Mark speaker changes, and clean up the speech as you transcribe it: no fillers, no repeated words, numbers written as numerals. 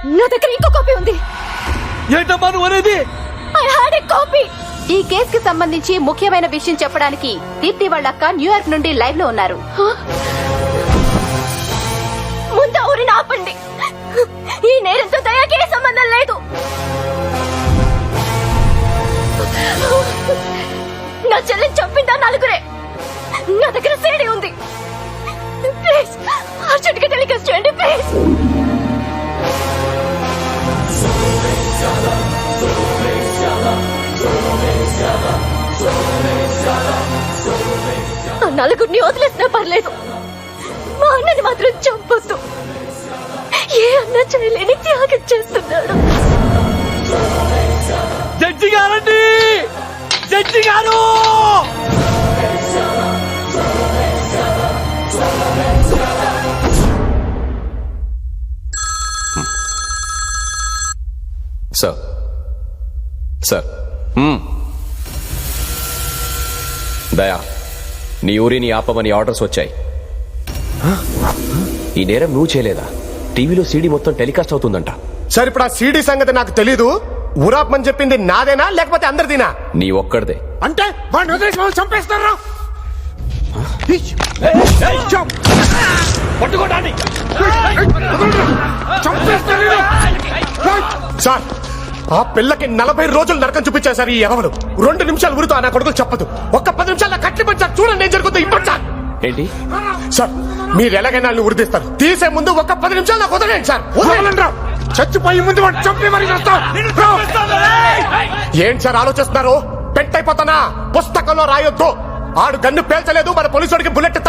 Speaker 1: నా దగ్గర ఇంకో కాపీ ఉంది.
Speaker 2: ఏంటమ్మా నువ్వు అనేది?
Speaker 1: I had a copy. ఈ కేస్ కి సంబంధించి ముఖ్యమైన విషయం చెప్పడానికి దీప్తి వాళ్ళ అక్క న్యూయార్క్ నుండి లైవ్ లో ఉన్నారు. ముందు ఊరిని ఆపండి. ఈ నేరంతో దయాకి ఏ సంబంధం లేదు. నా చెల్లిని చంపిందా నలుగురే. నా దగ్గర సీడీ ఉంది. ప్లీజ్ అర్జెంట్ గా టెలికాస్ట్ చేయండి ప్లీజ్. ఆ నలుగురిని వదిలేసినా పర్లేదు, మా అన్నని మాత్రం చంపొద్దు. ఏ అన్న చేయలేని త్యాగం చేస్తున్నాడు.
Speaker 2: జడ్జి గారండి, జడ్జి గారు!
Speaker 3: సార్ సార్ దయా, నీ ఊరిని ఆపమని ఆర్డర్స్ వచ్చాయి. ఈ నేరం నువ్వు చేయలేదా? టీవీలో సీడీ మొత్తం టెలికాస్ట్ అవుతుందంట.
Speaker 4: సార్ ఇప్పుడు ఆ సీడీ సంగతి నాకు తెలీదు. ఊరాపమని చెప్పింది నాదేనా లేకపోతే అందరిదినా?
Speaker 3: నీ ఒక్కడిదే.
Speaker 4: అంటే వాడిని వదిలేసి వాళ్ళు చంపేస్తారా? సార్ ఆ పిల్లకి 40 రోజులు నరకం చూపించారు సార్ ఈ ఎదవలు. 2 నిమిషాలు ఊరుతో నా కొడుకులు చెప్పదు. ఒక్క 10 నిమిషాలు కట్లు పంచారు. చూడండి ఏం జరుగుతుందో ఇప్పుడు సార్.
Speaker 3: ఏంటి
Speaker 4: సార్ మీరు ఎలాగైనా ఉరిదీస్తారు. తీసే ముందు ఒక్క 10 నిమిషాలు నాకు వదలండి సార్. చచ్చిపోయే ముందు వాడు చంపి మరి ఏంటి సార్ ఆలోచిస్తున్నారు? పెంట్ అయిపోతానా? పుస్తకంలో రాయొద్దు. ఆడు గన్ను పేల్చలేదు, మన పోలీసుడికి బుల్లెట్